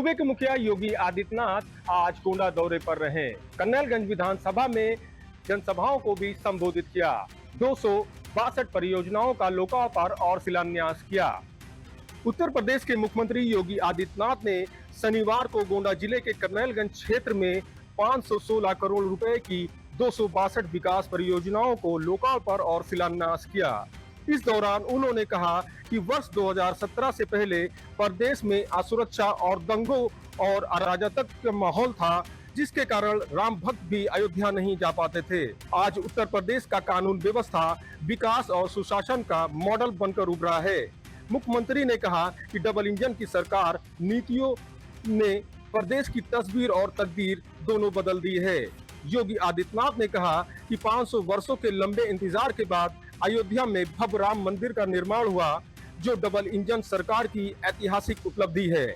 सूबे के मुखिया योगी आदित्यनाथ आज गोंडा दौरे पर रहे। कन्नैलगंज विधानसभा में जनसभाओं को भी संबोधित किया। 262 परियोजनाओं का लोकार्पण और शिलान्यास किया। उत्तर प्रदेश के मुख्यमंत्री योगी आदित्यनाथ ने शनिवार को गोंडा जिले के कन्नैलगंज क्षेत्र में 516 करोड़ रुपए की 262 विकास परियोजनाओं को लोकार्पण और शिलान्यास किया। इस दौरान उन्होंने कहा कि वर्ष 2017 से पहले प्रदेश में असुरक्षा और दंगों और अराजकता का माहौल था, जिसके कारण राम भक्त भी अयोध्या नहीं जा पाते थे। आज उत्तर प्रदेश का कानून व्यवस्था विकास और सुशासन का मॉडल बनकर उभरा है। मुख्यमंत्री ने कहा कि डबल इंजन की सरकार नीतियों ने प्रदेश की तस्वीर और तकदीर दोनों बदल दी है। योगी आदित्यनाथ ने कहा कि 500 वर्षों के लंबे इंतजार के बाद अयोध्या में भव्य राम मंदिर का निर्माण हुआ, जो डबल इंजन सरकार की ऐतिहासिक उपलब्धि है।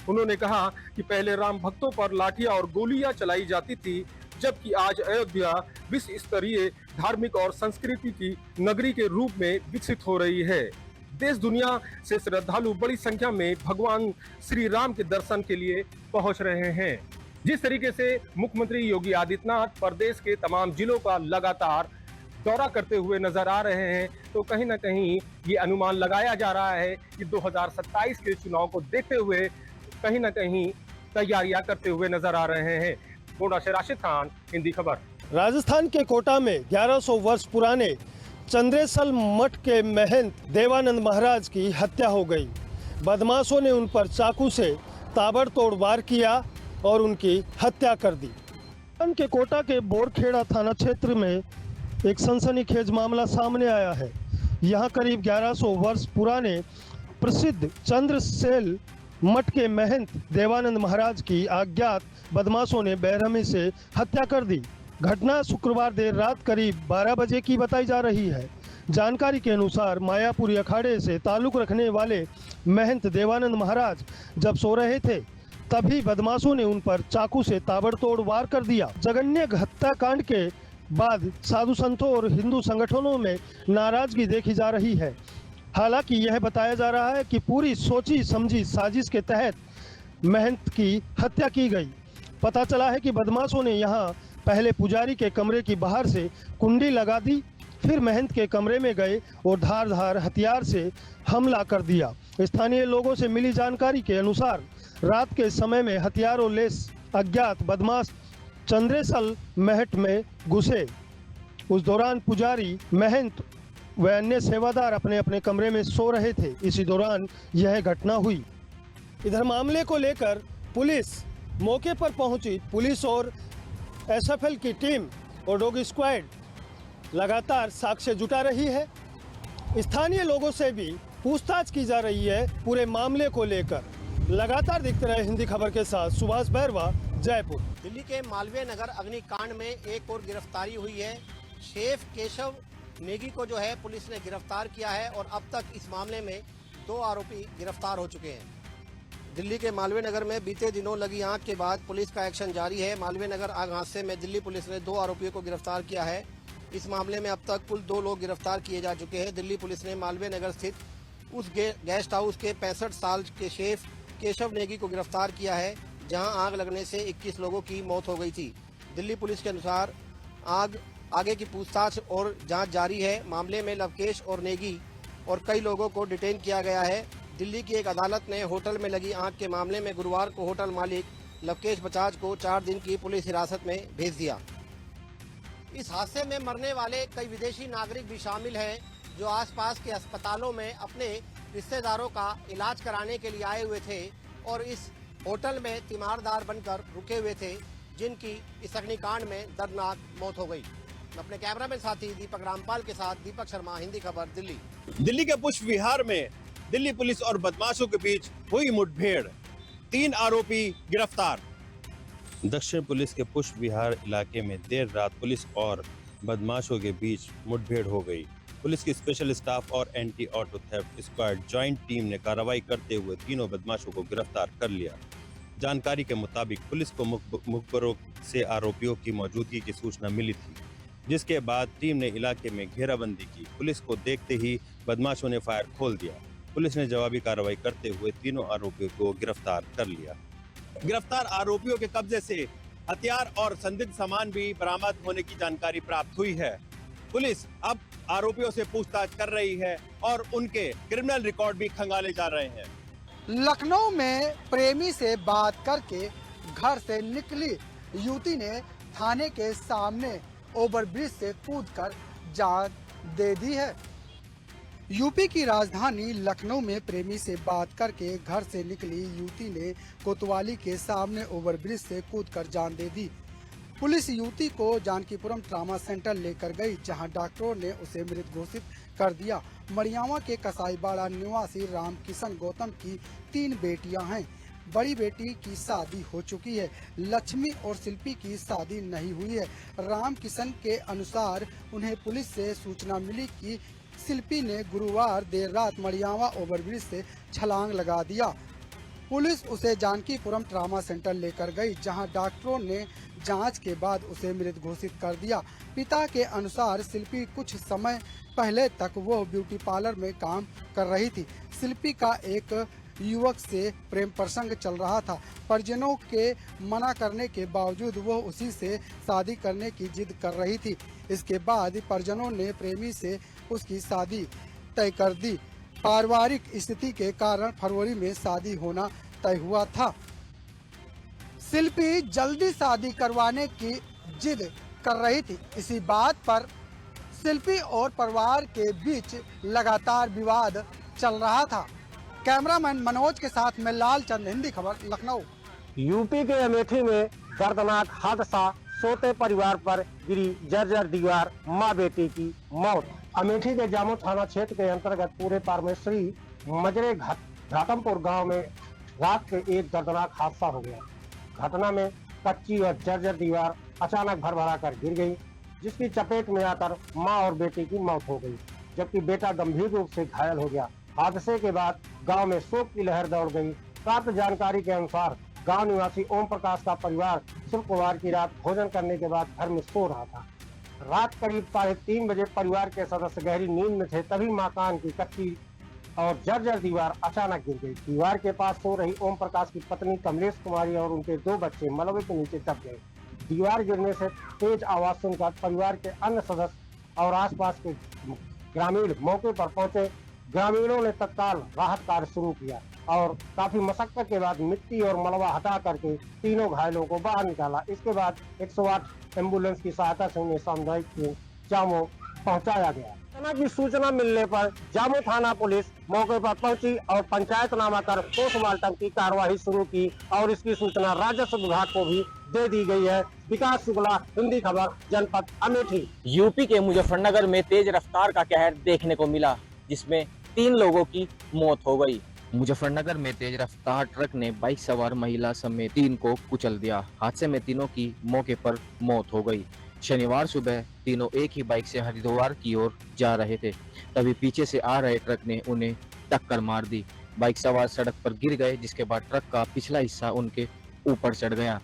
उन्होंने कहा कि पहले राम भक्तों पर लाठियां और गोलियां चलाई जाती थी, जबकि आज अयोध्या विश्व स्तरीय धार्मिक और संस्कृति की नगरी के रूप में विकसित हो रही है। देश दुनिया से श्रद्धालु बड़ी संख्या में भगवान श्री राम के दर्शन के लिए पहुंच रहे हैं। जिस तरीके से मुख्यमंत्री योगी आदित्यनाथ प्रदेश के तमाम जिलों का लगातार दौरा करते हुए नजर आ रहे हैं, तो कहीं ना कहीं ये अनुमान लगाया जा रहा है कि 2027 के चुनाव को देखते हुए कहीं ना कहीं तैयारियां करते हुए नजर आ रहे हैं। गोंडा से राशिद खान, हिंदी खबर। राजस्थान के कोटा में 1100 वर्ष पुराने चंद्रेसल मठ के महंत देवानंद महाराज की हत्या हो गई। बदमाशों ने उन पर चाकू से ताबड़तोड़ वार किया और उनकी हत्या कर दी। राजस्थान के कोटा के बोरखेड़ा थाना क्षेत्र में एक सनसनीखेज मामला सामने आया है। यहाँ करीब 1100 वर्ष पुराने प्रसिद्ध चंद्रसेल मठ के महंत देवानंद महाराज की अज्ञात बदमाशों ने बेरहमी से हत्या कर दी। घटना शुक्रवार देर रात करीब 12 बजे की बताई जा रही है। जानकारी के अनुसार मायापुरी अखाड़े से ताल्लुक रखने वाले महंत देवानंद महाराज जब सो रहे थे, तभी बदमाशों ने उन पर चाकू से ताबड़तोड़ वार कर दिया। जघन्य हत्याकांड के बाद साधु संतों और हिंदू संगठनों में नाराजगी देखी जा रही है। हालांकि यह बताया जा रहा है कि पूरी सोची समझी साजिश के तहत महंत की हत्या की गई। पता चला है कि बदमाशों ने यहां पहले पुजारी के कमरे की बाहर से कुंडी लगा दी, फिर महंत के कमरे में गए और धारदार हथियार से हमला कर दिया। स्थानीय लोगों से मिली जानकारी के अनुसार रात के समय में हथियारों लेस अज्ञात बदमाश चंद्रेसल महट में घुसे। उस दौरान पुजारी, महंत व अन्य सेवादार अपने अपने कमरे में सो रहे थे। इसी दौरान यह घटना हुई। इधर मामले को लेकर पुलिस मौके पर पहुंची। पुलिस और एसएफएल की टीम और डॉग स्क्वाड लगातार साक्ष्य जुटा रही है। स्थानीय लोगों से भी पूछताछ की जा रही है पूरे मामले को लेकर। लगातार देखते रहे हिंदी खबर के साथ सुभाष बैरवा, जयपुर। दिल्ली के मालवीय नगर अग्निकांड में एक और गिरफ्तारी हुई है। शेफ केशव नेगी को जो है पुलिस ने गिरफ्तार किया है और अब तक इस मामले में 2 आरोपी गिरफ्तार हो चुके हैं। दिल्ली के मालवीय नगर में बीते दिनों लगी आग के बाद पुलिस का एक्शन जारी है। मालवीय नगर आग हादसे में दिल्ली पुलिस ने 2 आरोपियों को गिरफ्तार किया है। इस मामले में अब तक कुल 2 लोग गिरफ्तार किए जा चुके हैं। दिल्ली पुलिस ने मालवीय नगर स्थित उस गेस्ट हाउस के 65 साल के शेफ केशव नेगी को गिरफ्तार किया है, जहां आग लगने से 21 लोगों की मौत हो गई थी। दिल्ली पुलिस के अनुसार आगे की पूछताछ और जांच जारी है। मामले में लवकेश और नेगी और कई लोगों को डिटेन किया गया है। दिल्ली की एक अदालत ने होटल में लगी आग के मामले में गुरुवार को होटल मालिक लवकेश बजाज को 4 दिन की पुलिस हिरासत में भेज दिया। इस हादसे में मरने वाले कई विदेशी नागरिक भी शामिल हैं, जो आसपास के अस्पतालों में अपने रिश्तेदारों का इलाज कराने के लिए आए हुए थे और इस होटल में तीमारदार बनकर रुके हुए थे, जिनकी इस अग्निकांड में दर्दनाक मौत हो गई। अपने कैमरामैन साथी दीपक रामपाल के साथ दीपक शर्मा, हिंदी खबर, दिल्ली। दिल्ली के पुष्प विहार में दिल्ली पुलिस और बदमाशों के बीच हुई मुठभेड़, 3 आरोपी गिरफ्तार। दक्षिण पुलिस के पुष्प विहार इलाके में देर रात पुलिस और बदमाशों के बीच मुठभेड़ हो गई। पुलिस की स्पेशल स्टाफ और anti auto theft squad joint team ने कार्रवाई करते हुए तीनों बदमाशों को गिरफ्तार कर लिया। जानकारी के मुताबिक पुलिस को मुखबरों से आरोपियों की मौजूदगी की सूचना मिली थी, जिसके बाद टीम ने इलाके में घेराबंदी की। पुलिस को देखते ही बदमाशों ने फायर खोल दिया। पुलिस ने जवाबी कार्रवाई करते हुए तीनों आरोपियों को गिरफ्तार कर लिया। गिरफ्तार आरोपियों के कब्जे से हथियार और संदिग्ध सामान भी बरामद होने की जानकारी प्राप्त हुई है। पुलिस अब आरोपियों से पूछताछ कर रही है और उनके क्रिमिनल रिकॉर्ड भी खंगाले जा रहे हैं। लखनऊ में प्रेमी से बात करके घर से निकली युवती ने थाने के सामने ओवरब्रिज से कूदकर जान दे दी है। यूपी की राजधानी लखनऊ में प्रेमी से बात करके घर से निकली युवती ने कोतवाली के सामने ओवरब्रिज से कूदकर जान दे दी। पुलिस युवती को जानकीपुरम ट्रामा सेंटर लेकर गई, जहां डॉक्टरों ने उसे मृत घोषित कर दिया। मरियावा के कसाईबाड़ा निवासी राम किशन गौतम की 3 बेटियां हैं। बड़ी बेटी की शादी हो चुकी है, लक्ष्मी और शिल्पी की शादी नहीं हुई है। राम किशन के अनुसार उन्हें पुलिस से सूचना मिली कि शिल्पी ने गुरुवार देर रात मरियावा ओवरब्रिज से छलांग लगा दिया। पुलिस उसे जानकीपुरम ट्रामा सेंटर लेकर गई, जहां डॉक्टरों ने जांच के बाद उसे मृत घोषित कर दिया। पिता के अनुसार शिल्पी कुछ समय पहले तक वो ब्यूटी पार्लर में काम कर रही थी। शिल्पी का एक युवक से प्रेम प्रसंग चल रहा था। परिजनों के मना करने के बावजूद वो उसी से शादी करने की जिद कर रही थी। इसके बाद परिजनों ने प्रेमी से उसकी शादी तय कर दी। पारिवारिक स्थिति के कारण फरवरी में शादी होना तय हुआ था। शिल्पी जल्दी शादी करवाने की जिद कर रही थी। इसी बात पर शिल्पी और परिवार के बीच लगातार विवाद चल रहा था। कैमरामैन मनोज के साथ मैं लाल चंद, हिंदी खबर, लखनऊ। यूपी के अमेठी में दर्दनाक हादसा, सोते परिवार पर गिरी जर्जर दीवार, मां बेटी की मौत। अमेठी के जामो थाना क्षेत्र के अंतर्गत पूरे पारमेश्वरी मजरे घाटमपुर गांव में रात के एक दर्दनाक हादसा हो गया। घटना में कच्ची और जर्जर दीवार अचानक भरभरा कर गिर गई, जिसकी चपेट में आकर मां और बेटी की मौत हो गई, जबकि बेटा गंभीर रूप से घायल हो गया। हादसे के बाद गांव में शोक की लहर दौड़ गई। प्राप्त जानकारी के अनुसार गांव निवासी ओम प्रकाश का परिवार शुक्रवार की रात भोजन करने के बाद घर में सो रहा था। रात करीब 3:30 बजे परिवार के सदस्य गहरी नींद में थे, तभी मकान की कच्ची और जर्जर दीवार अचानक गिर गई। दीवार के पास सो रही ओम प्रकाश की पत्नी कमलेश कुमारी और उनके 2 बच्चे मलबे के नीचे दब गए। दीवार गिरने से तेज आवाज सुनकर परिवार के अन्य सदस्य और आसपास के ग्रामीण मौके पर पहुंचे। ग्रामीणों ने तत्काल राहत कार्य शुरू किया और काफी मशक्कत के बाद मिट्टी और मलबा हटा करके तीनों घायलों को बाहर निकाला। इसके बाद 108 एम्बुलेंस की सहायता से उन्हें सामुदायिक जामो पहुंचाया गया। घटना की सूचना मिलने पर जामो थाना पुलिस मौके पर पहुंची और पंचायतनामा कर पोस्टमार्टम की कार्यवाही शुरू की और इसकी सूचना राजस्व विभाग को भी दे दी गई है। विकास शुक्ला, हिंदी खबर, जनपद अमेठी। यूपी के मुजफ्फरनगर में तेज रफ्तार का कहर देखने को मिला, जिसमें 3 लोगों की मौत हो गई। मुजफ्फरनगर में तेज रफ्तार ट्रक ने बाइक सवार महिला समेत 3 को कुचल दिया। हादसे में तीनों की मौके पर मौत हो गई। शनिवार सुबह तीनों एक ही बाइक से हरिद्वार की ओर जा रहे थे, तभी पीछे से आ रहे ट्रक ने उन्हें टक्कर मार दी। बाइक सवार सड़क पर गिर गए, जिसके बाद ट्रक का पिछला हिस्सा उनके ऊपर चढ़ गया।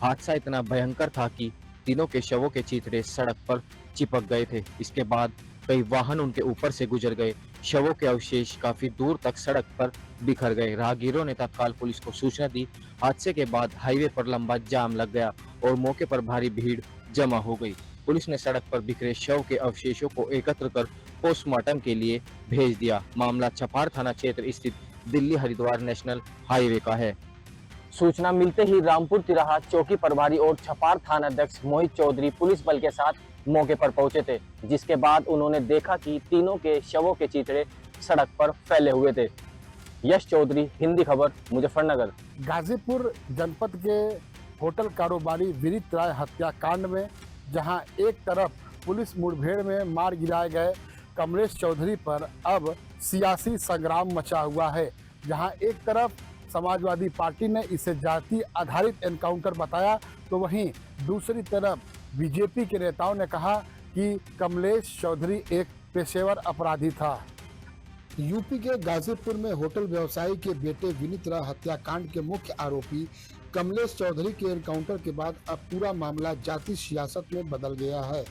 हादसा इतना भयंकर था कि तीनों के शवों के चीथड़े सड़क पर चिपक गए थे। इसके बाद कई वाहन उनके ऊपर से गुजर गए। शवों के अवशेष काफी दूर तक सड़क पर बिखर गए। राहगीरों ने तत्काल पुलिस को सूचना दी। हादसे के बाद हाईवे पर लंबा जाम लग गया और मौके पर भारी भीड़ जमा हो गई। पुलिस ने सड़क पर बिखरे शव के अवशेषों को एकत्र कर पोस्टमार्टम के लिए भेज दिया। मामला छपार थाना क्षेत्र स्थित दिल्ली हरिद्वार नेशनल हाईवे का है। सूचना मिलते ही रामपुर तिराहा चौकी प्रभारी और छपार थानाध्यक्ष मोहित चौधरी पुलिस बल के साथ मौके पर पहुंचे थे, जिसके बाद उन्होंने देखा कि तीनों के शवों के चीथड़े सड़क पर फैले हुए थे। यश चौधरी, हिंदी खबर, मुजफ्फरनगर। गाजीपुर जनपद के होटल कारोबारी विनीत राय हत्याकांड में जहां एक तरफ पुलिस मुठभेड़ में मार गिराए गए कमलेश चौधरी पर अब सियासी संग्राम मचा हुआ है। जहां एक तरफ समाजवादी पार्टी ने इसे जाति आधारित एनकाउंटर बताया, तो वहीं दूसरी तरफ बीजेपी के नेताओं ने कहा कि कमलेश चौधरी एक पेशेवर अपराधी था। यूपी के गाजीपुर में होटल व्यवसायी के बेटे विनीत राय हत्याकांड के मुख्य आरोपी कमलेश चौधरी के एनकाउंटर के बाद अब पूरा मामला जाति सियासत में बदल गया है।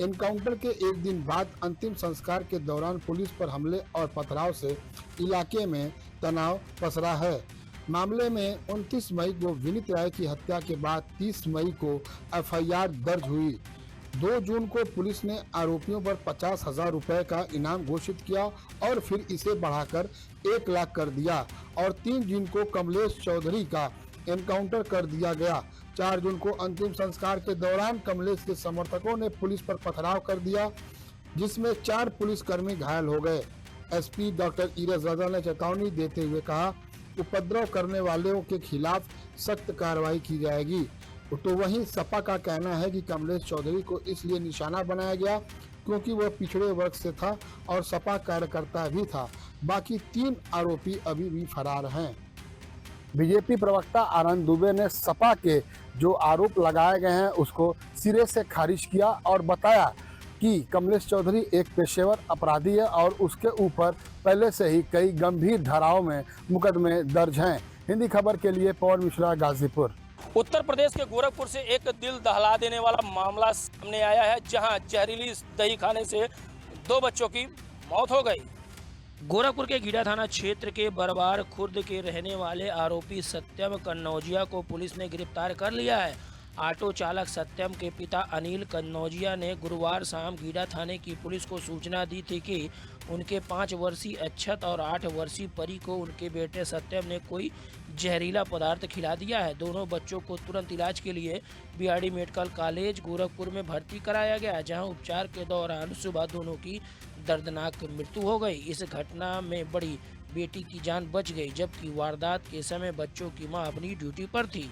एनकाउंटर के एक दिन बाद अंतिम संस्कार के दौरान पुलिस पर हमले और पथराव से इलाके में तनाव पसरा है। मामले में 29 मई को विनीत राय की हत्या के बाद 30 मई को एफआईआर दर्ज हुई। 2 जून को पुलिस ने आरोपियों पर 50,000 रुपए का इनाम घोषित किया और फिर इसे बढ़ाकर 1 लाख कर दिया और 3 जून को कमलेश चौधरी का एनकाउंटर कर दिया गया। 4 जून को अंतिम संस्कार के दौरान कमलेश के समर्थकों ने पुलिस पर पथराव कर दिया, जिसमें 4 पुलिसकर्मी घायल हो गए। एसपी डॉक्टर इरज रजा ने चेतावनी देते हुए कहा, उपद्रव करने वालों के खिलाफ सख्त कार्रवाई की जाएगी। तो वहीं सपा का कहना है कि कमलेश चौधरी को इसलिए निशाना बनाया गया क्योंकि वह पिछड़े वर्ग से था और सपा कार्यकर्ता भी था। बाकी 3 आरोपी अभी भी फरार हैं। बीजेपी प्रवक्ता आनंद दुबे ने सपा के जो आरोप लगाए गए हैं उसको सिरे से खारिज किया और बताया कि कमलेश चौधरी एक पेशेवर अपराधी है और उसके ऊपर पहले से ही कई गंभीर धाराओं में मुकदमे दर्ज हैं। हिंदी खबर के लिए पवन मिश्रा, गाजीपुर। उत्तर प्रदेश के गोरखपुर से एक दिल दहला देने वाला मामला सामने आया है, जहां जहरीली दही खाने से 2 बच्चों की मौत हो गई। गोरखपुर के गीडा थाना क्षेत्र के बरबार खुर्द के रहने वाले आरोपी सत्यम कन्नौजिया को पुलिस ने गिरफ्तार कर लिया है। ऑटो चालक सत्यम के पिता अनिल कन्नौजिया ने गुरुवार शाम गीडा थाने की पुलिस को सूचना दी थी कि उनके 5 वर्षीय अक्षत और 8 वर्षीय परी को उनके बेटे सत्यम ने कोई जहरीला पदार्थ खिला दिया है। दोनों बच्चों को तुरंत इलाज के लिए बीआरडी मेडिकल कॉलेज गोरखपुर में भर्ती कराया गया, जहां उपचार के दौरान सुबह दोनों की दर्दनाक मृत्यु हो गई। इस घटना में बड़ी बेटी की जान बच गई, जबकि वारदात के समय बच्चों की मां अपनी ड्यूटी पर थी।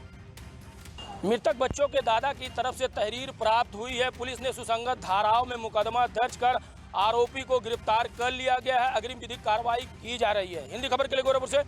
मृतक बच्चों के दादा की तरफ से तहरीर प्राप्त हुई है। पुलिस ने सुसंगत धाराओं में मुकदमा दर्ज कर आरोपी को गिरफ्तार कर लिया गया है। अग्रिम विधिक कार्रवाई की जा रही है। हिंदी खबर के लिए गोरखपुर से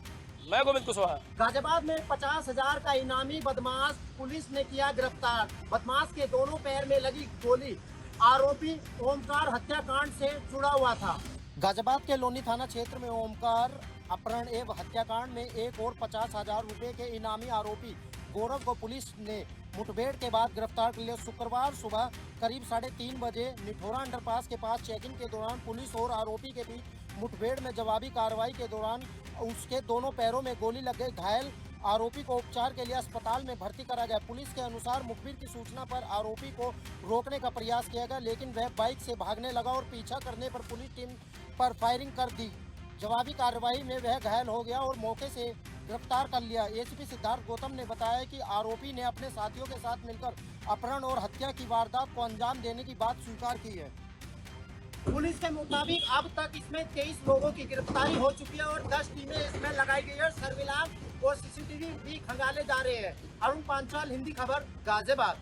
मैं गोविंद कुशवाहा। गाजियाबाद में 50,000 का इनामी बदमाश पुलिस ने किया गिरफ्तार। बदमाश के दोनों पैर में लगी गोली आरोपी ओमकार हत्याकांड से जुड़ा हुआ था। गाजियाबाद के लोनी थाना क्षेत्र में ओमकार अपहरण एवं हत्याकांड में एक और 50,000 रुपए के इनामी आरोपी गौरव को पुलिस ने मुठभेड़ के बाद गिरफ्तार कर लिया। शुक्रवार सुबह करीब 3:30 बजे निठोरा अंडरपास के पास चेकिंग के दौरान पुलिस और आरोपी के बीच मुठभेड़ में जवाबी कार्रवाई के दौरान उसके दोनों पैरों में गोली लग गई। घायल आरोपी को उपचार के लिए अस्पताल में भर्ती करा गया। पुलिस के अनुसार मुखबिर की सूचना पर आरोपी को रोकने का प्रयास किया गया, लेकिन वह बाइक से भागने लगा और पीछा करने पर पुलिस टीम पर फायरिंग कर दी। जवाबी कार्रवाई में वह घायल हो गया और मौके से गिरफ्तार कर लिया। एसीपी सिद्धार्थ गौतम ने बताया कि आरोपी ने अपने साथियों के साथ मिलकर अपहरण और हत्या की वारदात को अंजाम देने की बात स्वीकार की है। पुलिस के मुताबिक अब तक इसमें 23 लोगों की गिरफ्तारी हो चुकी है और 10 टीमें इसमें लगाई गई है। सर्विलांस और सीसीटीवी भी खंगाले जा रहे हैं। अरुण पांचाल, हिंदी खबर, गाजियाबाद।